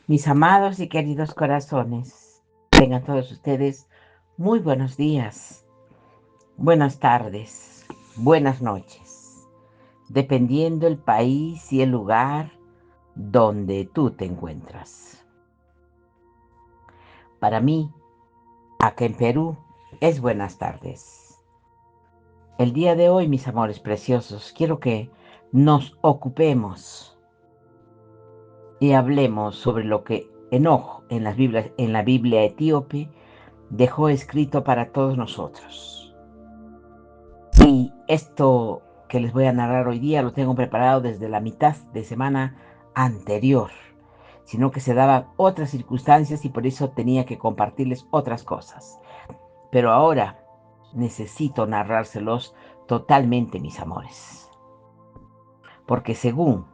Mis amados y queridos corazones, tengan todos ustedes muy buenos días, buenas tardes, buenas noches, dependiendo el país y el lugar donde tú te encuentras. Para mí, acá en Perú, es buenas tardes. El día de hoy, mis amores preciosos, quiero que nos ocupemos y hablemos sobre lo que Enoch en la Biblia etíope dejó escrito para todos nosotros. Y esto que les voy a narrar hoy día lo tengo preparado desde la mitad de semana anterior, sino que se daban otras circunstancias y por eso tenía que compartirles otras cosas. Pero ahora necesito narrárselos totalmente, mis amores. Porque según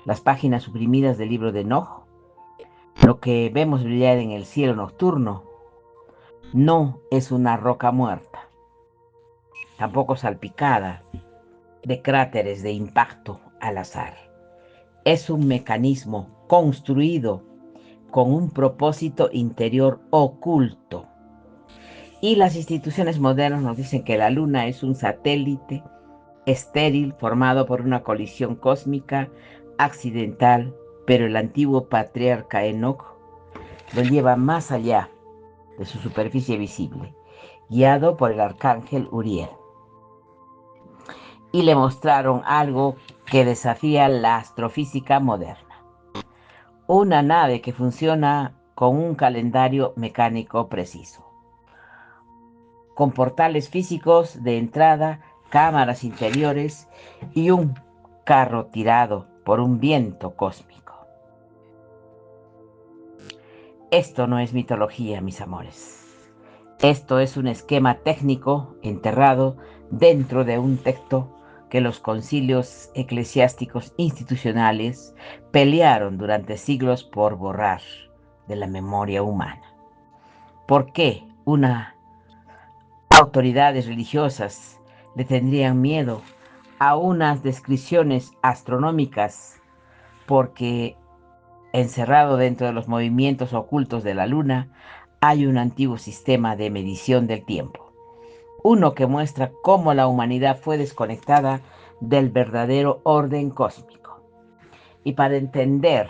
las páginas suprimidas del libro de Enoch, lo que vemos brillar en el cielo nocturno no es una roca muerta, tampoco salpicada de cráteres de impacto al azar. Es un mecanismo construido con un propósito interior oculto. Y las instituciones modernas nos dicen que la Luna es un satélite estéril formado por una colisión cósmica accidental, pero el antiguo patriarca Enoch lo lleva más allá de su superficie visible, guiado por el arcángel Uriel. Y le mostraron algo que desafía la astrofísica moderna. Una nave que funciona con un calendario mecánico preciso, con portales físicos de entrada, cámaras interiores y un carro tirado por un viento cósmico. Esto no es mitología, mis amores. Esto es un esquema técnico enterrado dentro de un texto que los concilios eclesiásticos institucionales pelearon durante siglos por borrar de la memoria humana. ¿Por qué unas autoridades religiosas le tendrían miedo a unas descripciones astronómicas? Porque encerrado dentro de los movimientos ocultos de la Luna hay un antiguo sistema de medición del tiempo. Uno que muestra cómo la humanidad fue desconectada del verdadero orden cósmico. Y para entender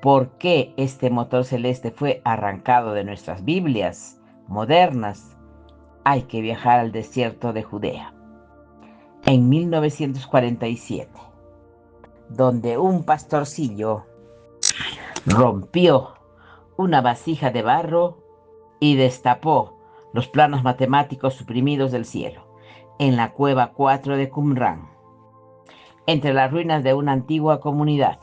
por qué este motor celeste fue arrancado de nuestras Biblias modernas, hay que viajar al desierto de Judea. En 1947, donde un pastorcillo rompió una vasija de barro y destapó los planos matemáticos suprimidos del cielo, en la cueva 4 de Qumran, entre las ruinas de una antigua comunidad.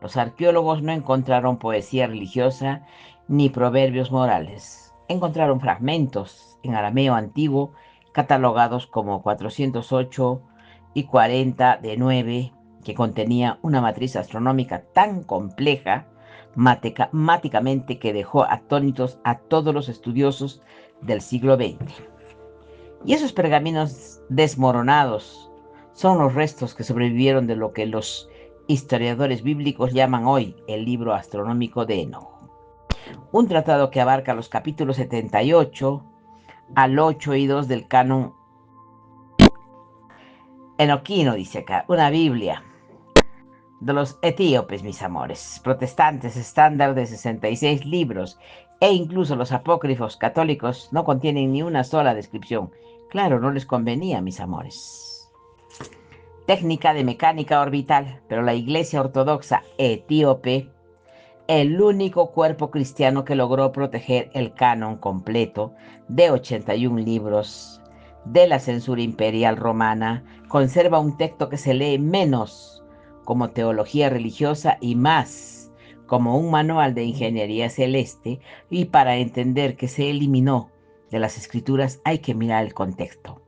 Los arqueólogos no encontraron poesía religiosa ni proverbios morales. Encontraron fragmentos en arameo antiguo catalogados como 408 y 40 de 9, que contenía una matriz astronómica tan compleja matemáticamente que dejó atónitos a todos los estudiosos del siglo XX. Y esos pergaminos desmoronados son los restos que sobrevivieron de lo que los historiadores bíblicos llaman hoy el libro astronómico de Enoch. Un tratado que abarca los capítulos 78 al 8 y 2 del canon enoquino, dice acá, una Biblia de los etíopes, mis amores, protestantes estándar de 66 libros, e incluso los apócrifos católicos no contienen ni una sola descripción. Claro, no les convenía, mis amores. Técnica de mecánica orbital, pero la Iglesia Ortodoxa etíope, el único cuerpo cristiano que logró proteger el canon completo de 81 libros de la censura imperial romana, conserva un texto que se lee menos como teología religiosa y más como un manual de ingeniería celeste, y para entender que se eliminó de las escrituras hay que mirar el contexto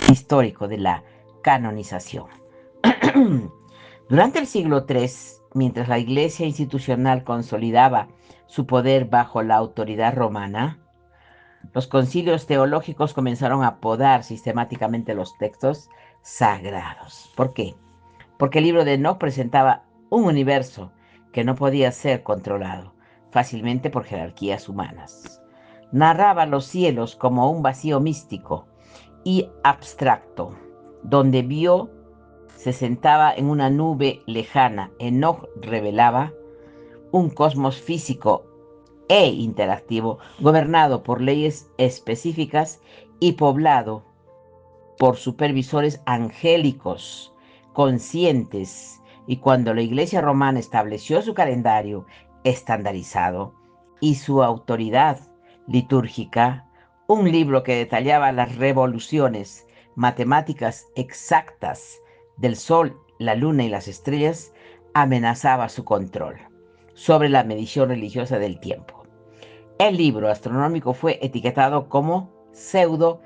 histórico de la canonización. Durante el siglo III, mientras la Iglesia institucional consolidaba su poder bajo la autoridad romana, los concilios teológicos comenzaron a podar sistemáticamente los textos sagrados. ¿Por qué? Porque el libro de Enoch presentaba un universo que no podía ser controlado fácilmente por jerarquías humanas. Narraba los cielos como un vacío místico y abstracto, donde vio se sentaba en una nube lejana. Enoch revelaba un cosmos físico e interactivo, gobernado por leyes específicas y poblado por supervisores angélicos, conscientes, y cuando la Iglesia romana estableció su calendario estandarizado y su autoridad litúrgica, un libro que detallaba las revoluciones matemáticas exactas del Sol, la Luna y las estrellas, amenazaba su control sobre la medición religiosa del tiempo. El libro astronómico fue etiquetado como pseudo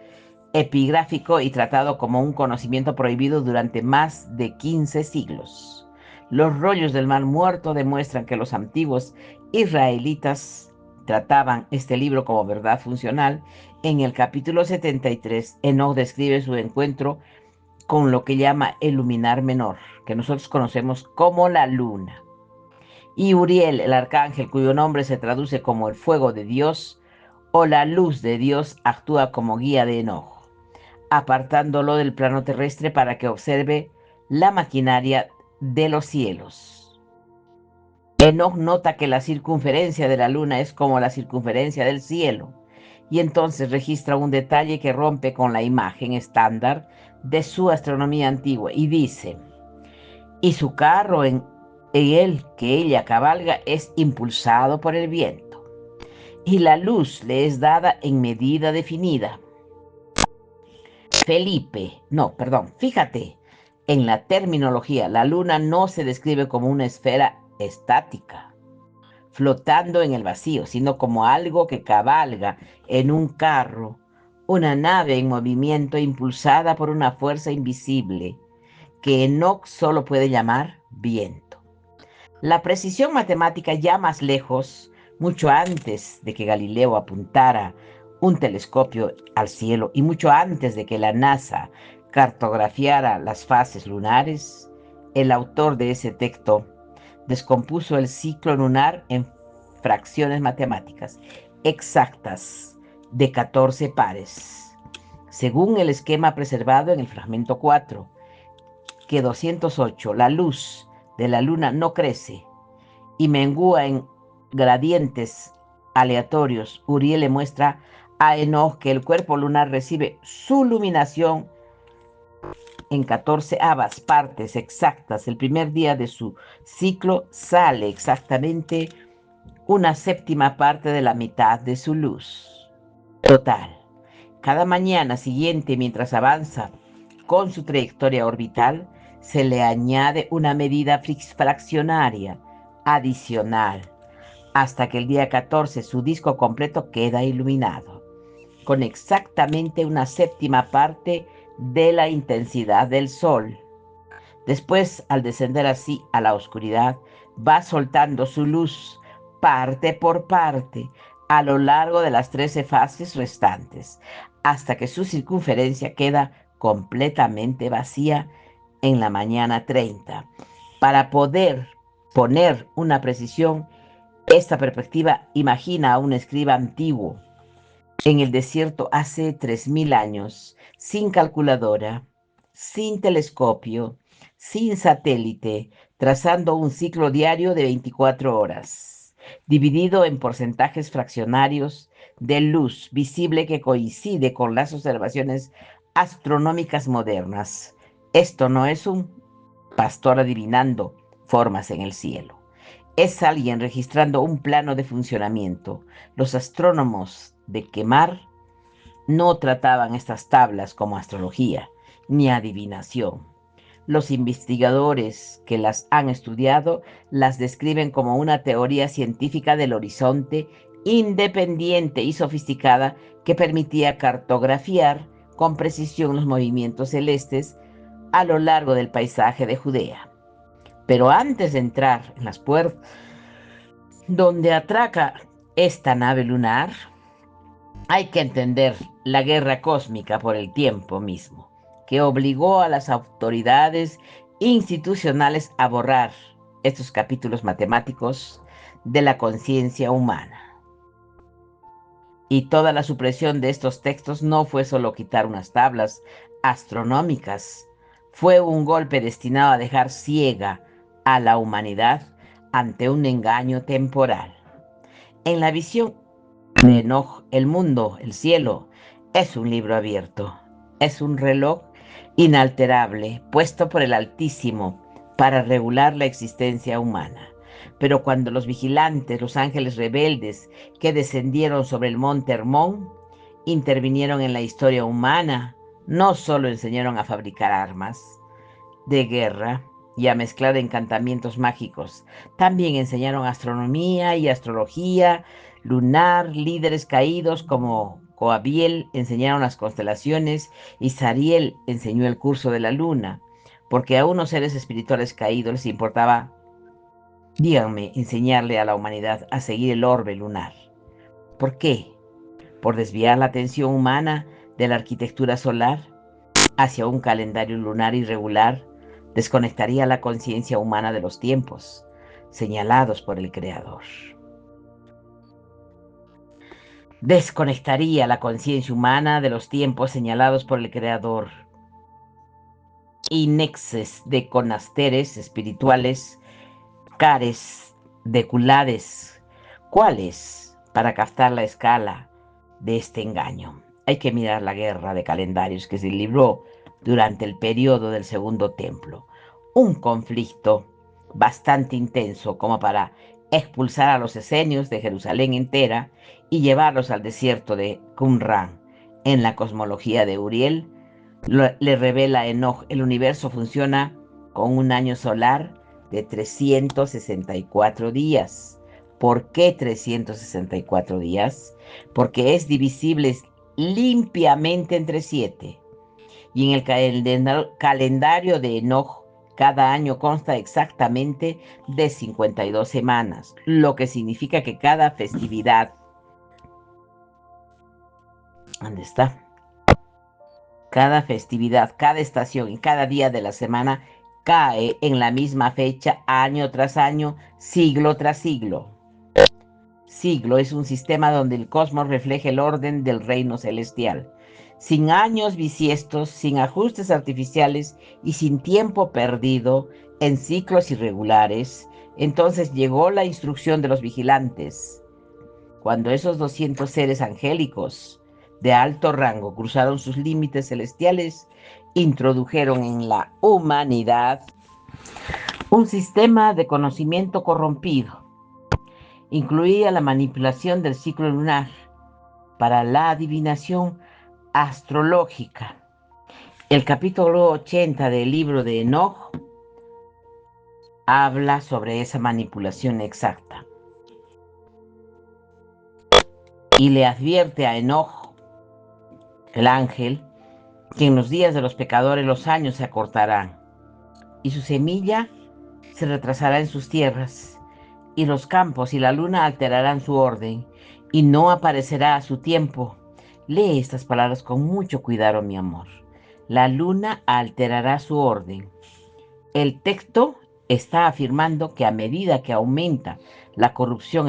epigráfico y tratado como un conocimiento prohibido durante más de 15 siglos. Los rollos del Mar Muerto demuestran que los antiguos israelitas trataban este libro como verdad funcional. En el capítulo 73, Enoch describe su encuentro con lo que llama el luminar menor, que nosotros conocemos como la luna. Y Uriel, el arcángel, cuyo nombre se traduce como el fuego de Dios o la luz de Dios, actúa como guía de Enoch, apartándolo del plano terrestre para que observe la maquinaria de los cielos. Enoch nota que la circunferencia de la luna es como la circunferencia del cielo, y entonces registra un detalle que rompe con la imagen estándar de su astronomía antigua y dice: y su carro en el que ella cabalga es impulsado por el viento, y la luz le es dada en medida definida. Fíjate, en la terminología, la luna no se describe como una esfera estática, flotando en el vacío, sino como algo que cabalga en un carro, una nave en movimiento impulsada por una fuerza invisible, que Enoch solo puede llamar viento. La precisión matemática ya más lejos, mucho antes de que Galileo apuntara un telescopio al cielo y mucho antes de que la NASA cartografiara las fases lunares, el autor de ese texto descompuso el ciclo lunar en fracciones matemáticas exactas de 14 pares, según el esquema preservado en el fragmento 4, que 208, la luz de la luna no crece y mengúa en gradientes aleatorios. Uriel le muestra a Enoch que el cuerpo lunar recibe su iluminación en 14 partes exactas. El primer día de su ciclo sale exactamente una séptima parte de la mitad de su luz total. Cada mañana siguiente, mientras avanza con su trayectoria orbital, se le añade una medida fraccionaria adicional, hasta que el día 14 su disco completo queda iluminado, con exactamente una séptima parte de la intensidad del Sol. Después, al descender así a la oscuridad, va soltando su luz parte por parte a lo largo de las 13 fases restantes, hasta que su circunferencia queda completamente vacía en la mañana 30. Para poder poner una precisión, esta perspectiva imagina a un escriba antiguo en el desierto hace 3000 años, sin calculadora, sin telescopio, sin satélite, trazando un ciclo diario de 24 horas, dividido en porcentajes fraccionarios de luz visible que coincide con las observaciones astronómicas modernas. Esto no es un pastor adivinando formas en el cielo. Es alguien registrando un plano de funcionamiento. Los astrónomos de Quemar no trataban estas tablas como astrología ni adivinación. Los investigadores que las han estudiado las describen como una teoría científica del horizonte independiente y sofisticada que permitía cartografiar con precisión los movimientos celestes a lo largo del paisaje de Judea. Pero antes de entrar en las puertas donde atraca esta nave lunar, hay que entender la guerra cósmica por el tiempo mismo, que obligó a las autoridades institucionales a borrar estos capítulos matemáticos de la conciencia humana. Y toda la supresión de estos textos no fue solo quitar unas tablas astronómicas, fue un golpe destinado a dejar ciega a la humanidad ante un engaño temporal. En la visión de Enoch, el mundo, el cielo, es un libro abierto, es un reloj inalterable puesto por el Altísimo para regular la existencia humana. Pero cuando los vigilantes, los ángeles rebeldes que descendieron sobre el monte Hermón, intervinieron en la historia humana, no solo enseñaron a fabricar armas de guerra y a mezclar encantamientos mágicos, también enseñaron astronomía y astrología lunar. Líderes caídos como Coabiel enseñaron las constelaciones y Sariel enseñó el curso de la luna, porque a unos seres espirituales caídos les importaba, díganme, enseñarle a la humanidad a seguir el orbe lunar. ¿Por qué? Por desviar la atención humana de la arquitectura solar hacia un calendario lunar irregular, desconectaría la conciencia humana de los tiempos señalados por el Creador. Desconectaría la conciencia humana de los tiempos señalados por el Creador. Inexes de conasteres espirituales, cares de culades, ¿cuáles? Para captar la escala de este engaño. Hay que mirar la guerra de calendarios que se libró durante el periodo del Segundo Templo. Un conflicto bastante intenso como para expulsar a los esenios de Jerusalén entera y llevarlos al desierto de Qumran. En la cosmología de Uriel, le revela a Enoch, el universo funciona con un año solar de 364 días. ¿Por qué 364 días? Porque es divisible limpiamente entre 7. Y en el calendario de Enoch, cada año consta exactamente de 52 semanas, lo que significa que cada festividad, ¿dónde está? Cada festividad, cada estación y cada día de la semana cae en la misma fecha, año tras año, siglo tras siglo. Siglo es un sistema donde el cosmos refleja el orden del reino celestial. Sin años bisiestos, sin ajustes artificiales y sin tiempo perdido en ciclos irregulares, entonces llegó la instrucción de los vigilantes. Cuando esos 200 seres angélicos de alto rango cruzaron sus límites celestiales, introdujeron en la humanidad un sistema de conocimiento corrompido. Incluía la manipulación del ciclo lunar para la adivinación astrológica. El capítulo 80 del libro de Enoch habla sobre esa manipulación exacta y le advierte a Enoch, el ángel, que en los días de los pecadores los años se acortarán y su semilla se retrasará en sus tierras, y los campos y la luna alterarán su orden, y no aparecerá a su tiempo. Lee estas palabras con mucho cuidado, mi amor. La luna alterará su orden. El texto está afirmando que a medida que aumenta la corrupción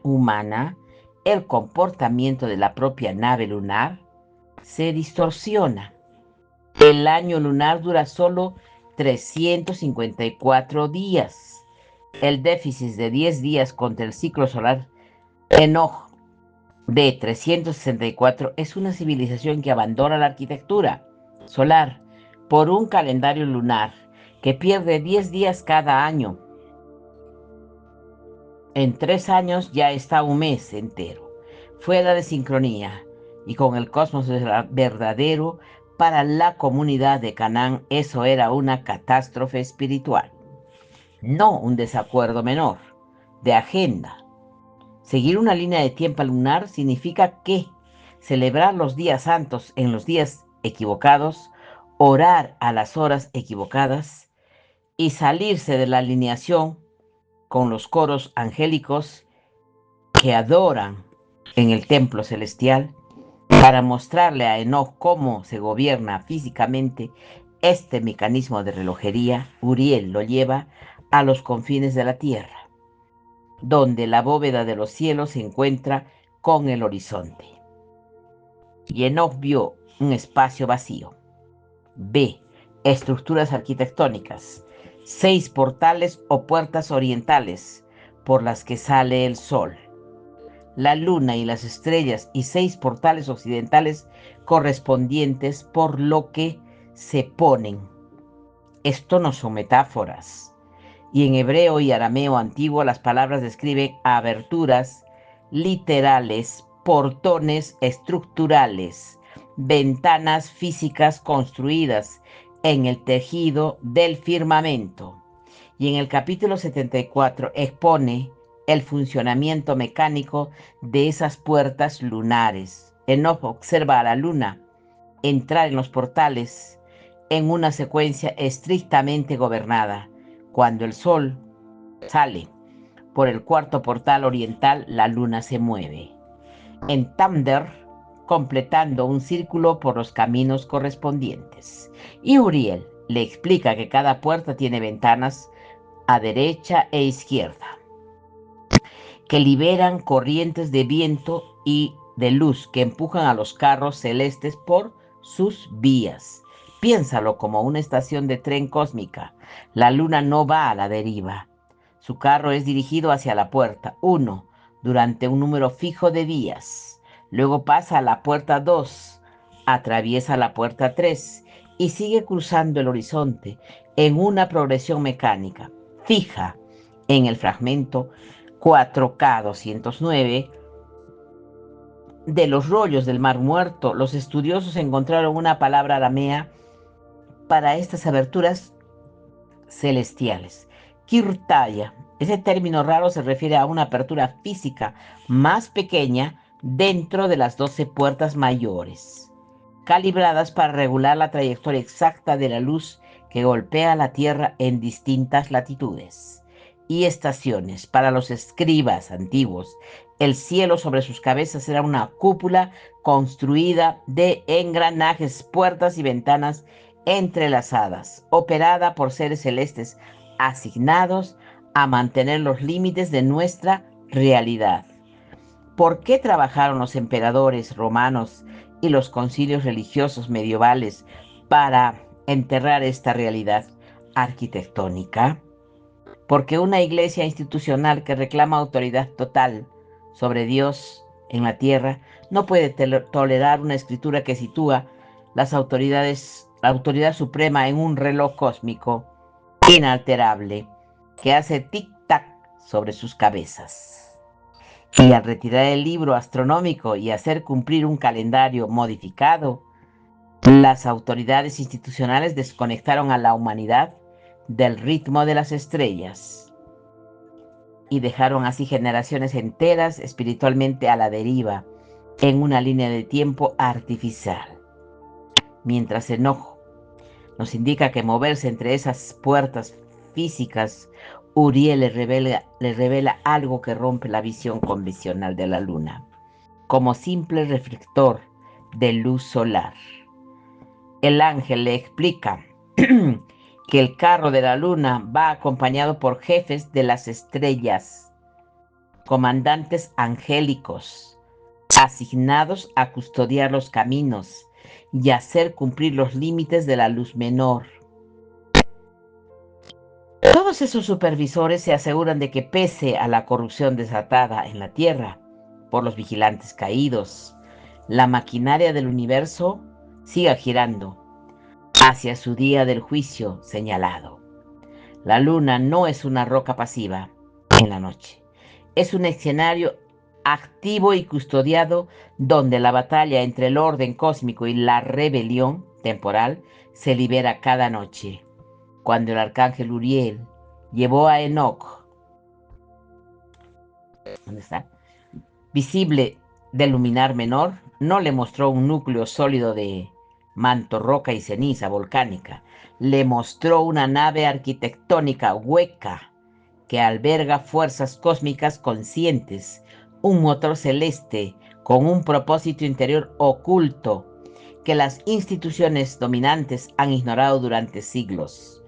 humana, el comportamiento de la propia nave lunar se distorsiona. El año lunar dura solo 354 días. El déficit de 10 días contra el ciclo solar Enoch de 364 es una civilización que abandona la arquitectura solar por un calendario lunar que pierde 10 días cada año. En 3 años ya está un mes entero, fuera de sincronía, y con el cosmos verdadero. Para la comunidad de Canaán eso era una catástrofe espiritual, no un desacuerdo menor, de agenda. Seguir una línea de tiempo lunar significa que celebrar los días santos en los días equivocados, orar a las horas equivocadas y salirse de la alineación con los coros angélicos que adoran en el templo celestial, para mostrarle a Enoch cómo se gobierna físicamente este mecanismo de relojería. Uriel lo lleva a los confines de la tierra, donde la bóveda de los cielos se encuentra con el horizonte. Y Enoc vio un espacio vacío. B. Estructuras arquitectónicas. 6 portales o puertas orientales por las que sale el sol, la luna y las estrellas, y 6 portales occidentales correspondientes, por lo que se ponen. Esto no son metáforas. Y en hebreo y arameo antiguo las palabras describen aberturas literales, portones estructurales, ventanas físicas construidas en el tejido del firmamento. Y en el capítulo 74 expone el funcionamiento mecánico de esas puertas lunares. Enoc observa a la luna entrar en los portales en una secuencia estrictamente gobernada. Cuando el sol sale por el cuarto portal oriental, la luna se mueve en tándem, completando un círculo por los caminos correspondientes. Y Uriel le explica que cada puerta tiene ventanas a derecha e izquierda, que liberan corrientes de viento y de luz que empujan a los carros celestes por sus vías. Piénsalo como una estación de tren cósmica. La luna no va a la deriva. Su carro es dirigido hacia la puerta 1 durante un número fijo de días. Luego pasa a la puerta 2, atraviesa la puerta 3 y sigue cruzando el horizonte en una progresión mecánica fija. En el fragmento 4K209 de los rollos del Mar Muerto, los estudiosos encontraron una palabra aramea para estas aberturas celestiales: Kirtaya. Ese término raro se refiere a una apertura física más pequeña dentro de las 12 puertas mayores, calibradas para regular la trayectoria exacta de la luz que golpea la Tierra en distintas latitudes y estaciones. Para los escribas antiguos, el cielo sobre sus cabezas era una cúpula construida de engranajes, puertas y ventanas entrelazadas, operada por seres celestes asignados a mantener los límites de nuestra realidad. ¿Por qué trabajaron los emperadores romanos y los concilios religiosos medievales para enterrar esta realidad arquitectónica? Porque una iglesia institucional que reclama autoridad total sobre Dios en la tierra no puede tolerar una escritura que sitúa la autoridad suprema en un reloj cósmico inalterable que hace tic-tac sobre sus cabezas. Y al retirar el libro astronómico y hacer cumplir un calendario modificado, las autoridades institucionales desconectaron a la humanidad del ritmo de las estrellas y dejaron así generaciones enteras espiritualmente a la deriva en una línea de tiempo artificial. Mientras Enoc nos indica que moverse entre esas puertas físicas, Uriel le revela algo que rompe la visión convencional de la luna, como simple reflector de luz solar. El ángel le explica que el carro de la luna va acompañado por jefes de las estrellas, comandantes angélicos, asignados a custodiar los caminos y hacer cumplir los límites de la luz menor. Todos esos supervisores se aseguran de que, pese a la corrupción desatada en la Tierra por los vigilantes caídos, la maquinaria del universo siga girando hacia su día del juicio señalado. La luna no es una roca pasiva en la noche. Es un escenario activo y custodiado donde la batalla entre el orden cósmico y la rebelión temporal se libera cada noche. Cuando el arcángel Uriel llevó a Enoc, ¿dónde está?, visible del luminar menor, no le mostró un núcleo sólido de manto, roca y ceniza volcánica. Le mostró una nave arquitectónica hueca que alberga fuerzas cósmicas conscientes, un motor celeste con un propósito interior oculto que las instituciones dominantes han ignorado durante siglos.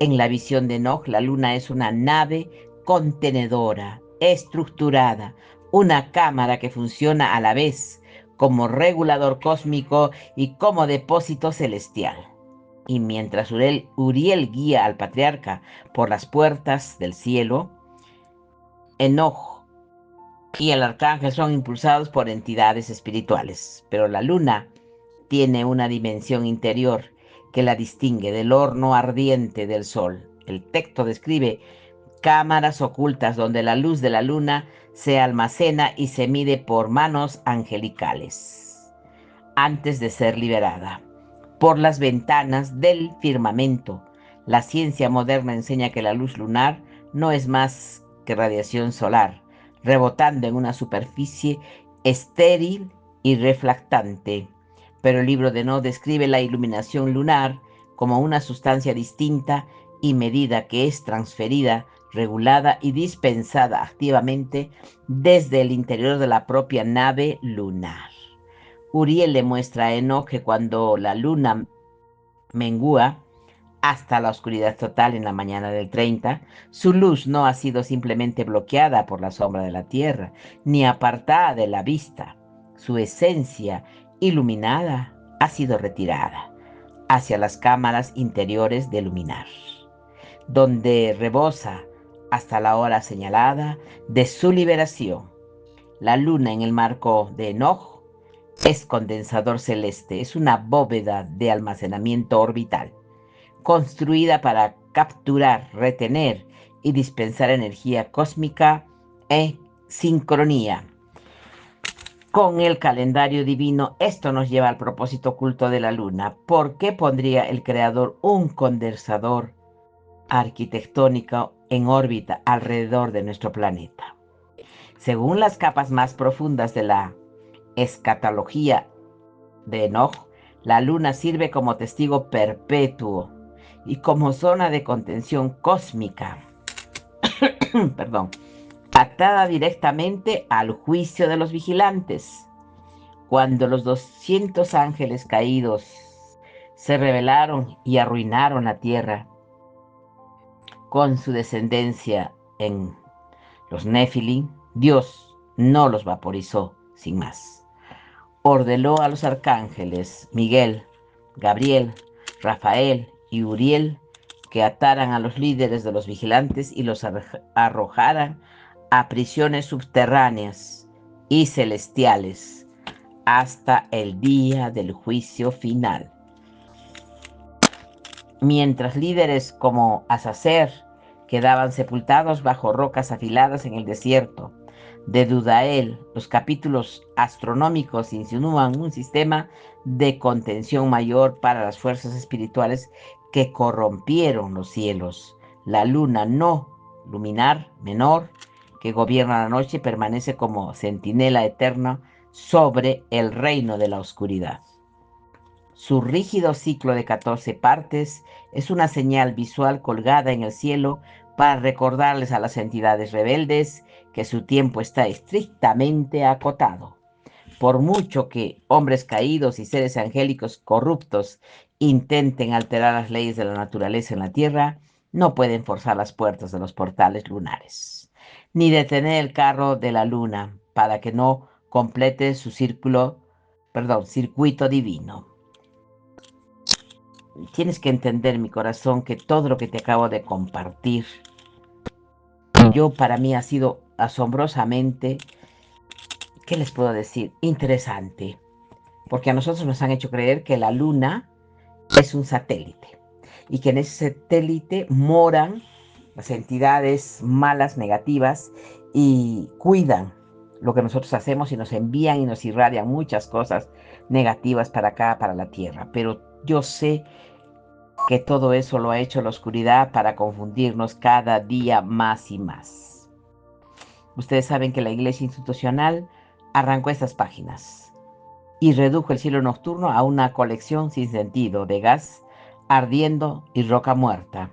En la visión de Enoch, la luna es una nave contenedora, estructurada, una cámara que funciona a la vez como regulador cósmico y como depósito celestial. Y mientras Uriel guía al patriarca por las puertas del cielo, Enoch y el arcángel son impulsados por entidades espirituales. Pero la luna tiene una dimensión interior que la distingue del horno ardiente del sol. El texto describe cámaras ocultas donde la luz de la luna se almacena y se mide por manos angelicales antes de ser liberada por las ventanas del firmamento. La ciencia moderna enseña que la luz lunar no es más que radiación solar, rebotando en una superficie estéril y reflectante. Pero el libro de No describe la iluminación lunar como una sustancia distinta y medida que es transferida, regulada y dispensada activamente desde el interior de la propia nave lunar. Uriel le muestra a Enoch que cuando la luna mengua hasta la oscuridad total en la mañana del 30, su luz no ha sido simplemente bloqueada por la sombra de la tierra, ni apartada de la vista. Su esencia iluminada ha sido retirada hacia las cámaras interiores de luminar, donde rebosa hasta la hora señalada de su liberación. La luna en el marco de Enoch es condensador celeste, es una bóveda de almacenamiento orbital, construida para capturar, retener y dispensar energía cósmica en sincronía con el calendario divino. Esto nos lleva al propósito oculto de la luna. ¿Por qué pondría el Creador un condensador arquitectónico en órbita alrededor de nuestro planeta? Según las capas más profundas de la escatología de Enoch, la luna sirve como testigo perpetuo y como zona de contención cósmica, perdón, atada directamente al juicio de los vigilantes. Cuando los 200 ángeles caídos se rebelaron y arruinaron la tierra con su descendencia en los Nefilim, Dios no los vaporizó sin más. Ordenó a los arcángeles Miguel, Gabriel, Rafael y Uriel que ataran a los líderes de los vigilantes y los arrojaran a prisiones subterráneas y celestiales hasta el día del juicio final. Mientras líderes como Azazel quedaban sepultados bajo rocas afiladas en el desierto de Dudael, los capítulos astronómicos insinúan un sistema de contención mayor para las fuerzas espirituales que corrompieron los cielos. La luna no luminar menor que gobierna la noche permanece como centinela eterna sobre el reino de la oscuridad. Su rígido ciclo de 14 partes es una señal visual colgada en el cielo para recordarles a las entidades rebeldes que su tiempo está estrictamente acotado. Por mucho que hombres caídos y seres angélicos corruptos intenten alterar las leyes de la naturaleza en la tierra, no pueden forzar las puertas de los portales lunares, ni detener el carro de la luna para que no complete su circuito divino. Tienes que entender, mi corazón, que todo lo que te acabo de compartir, para mí ha sido asombrosamente, ¿qué les puedo decir? Interesante. Porque a nosotros nos han hecho creer que la luna es un satélite y que en ese satélite moran las entidades malas, negativas, y cuidan lo que nosotros hacemos y nos envían y nos irradian muchas cosas negativas para acá, para la tierra. Pero yo sé que todo eso lo ha hecho la oscuridad para confundirnos cada día más y más. Ustedes saben que la iglesia institucional arrancó estas páginas y redujo el cielo nocturno a una colección sin sentido de gas ardiendo y roca muerta.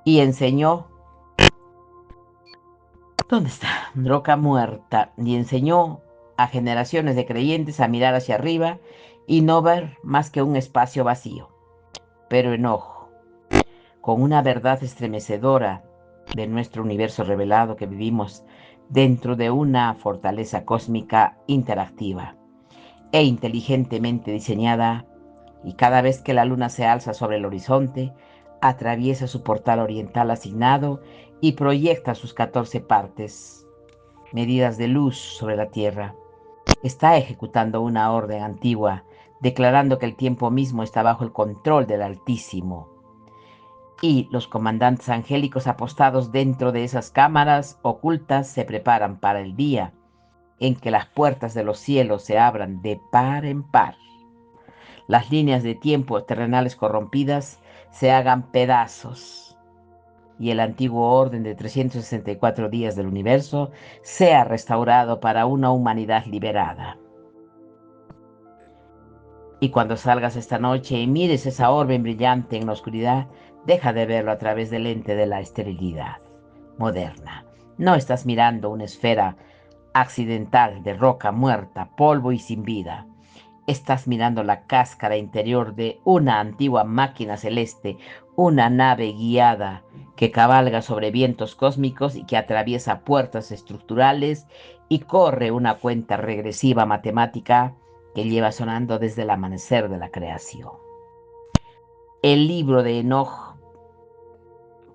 Y enseñó, ¿dónde está? Roca muerta. Y enseñó a generaciones de creyentes a mirar hacia arriba y no ver más que un espacio vacío. Pero enojo, con una verdad estremecedora de nuestro universo revelado que vivimos dentro de una fortaleza cósmica interactiva e inteligentemente diseñada, y cada vez que la luna se alza sobre el horizonte, atraviesa su portal oriental asignado y proyecta sus 14 partes, medidas de luz sobre la Tierra. Está ejecutando una orden antigua, declarando que el tiempo mismo está bajo el control del Altísimo. Y los comandantes angélicos apostados dentro de esas cámaras ocultas se preparan para el día en que las puertas de los cielos se abran de par en par. Las líneas de tiempo terrenales corrompidas se hagan pedazos y el antiguo orden de 364 días del universo sea restaurado para una humanidad liberada. Y cuando salgas esta noche y mires esa orbe brillante en la oscuridad, deja de verlo a través del lente de la esterilidad moderna. No estás mirando una esfera accidental de roca muerta, polvo y sin vida. Estás mirando la cáscara interior de una antigua máquina celeste, una nave guiada que cabalga sobre vientos cósmicos y que atraviesa puertas estructurales y corre una cuenta regresiva matemática que lleva sonando desde el amanecer de la creación. El libro de Enoch,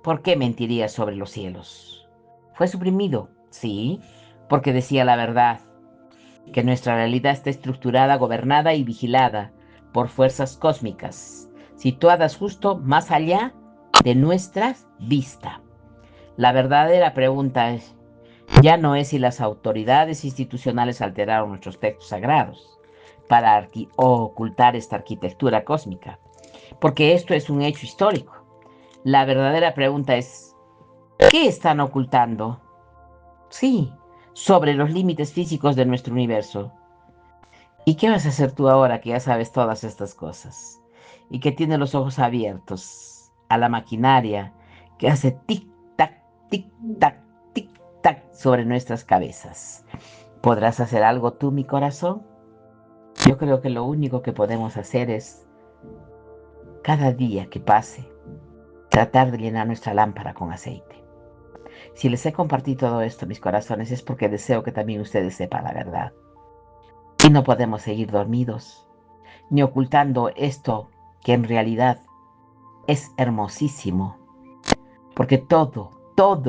¿por qué mentiría sobre los cielos? Fue suprimido, sí, porque decía la verdad, que nuestra realidad está estructurada, gobernada y vigilada por fuerzas cósmicas, situadas justo más allá de nuestra vista. La verdadera pregunta ya no es si las autoridades institucionales alteraron nuestros textos sagrados para ocultar esta arquitectura cósmica, porque esto es un hecho histórico. La verdadera pregunta es, ¿qué están ocultando? Sí, sobre los límites físicos de nuestro universo. ¿Y qué vas a hacer tú ahora que ya sabes todas estas cosas? Y que tienes los ojos abiertos a la maquinaria que hace tic-tac, tic-tac, tic-tac sobre nuestras cabezas. ¿Podrás hacer algo tú, mi corazón? Yo creo que lo único que podemos hacer es, cada día que pase, tratar de llenar nuestra lámpara con aceite. Si les he compartido todo esto, mis corazones, es porque deseo que también ustedes sepan la verdad. Y no podemos seguir dormidos, ni ocultando esto que en realidad es hermosísimo, porque todo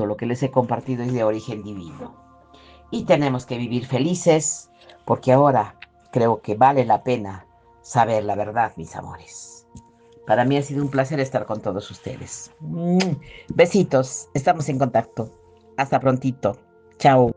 lo que les he compartido es de origen divino. Y tenemos que vivir felices, porque ahora creo que vale la pena saber la verdad, mis amores. Para mí ha sido un placer estar con todos ustedes. Besitos, estamos en contacto. Hasta prontito. Chao.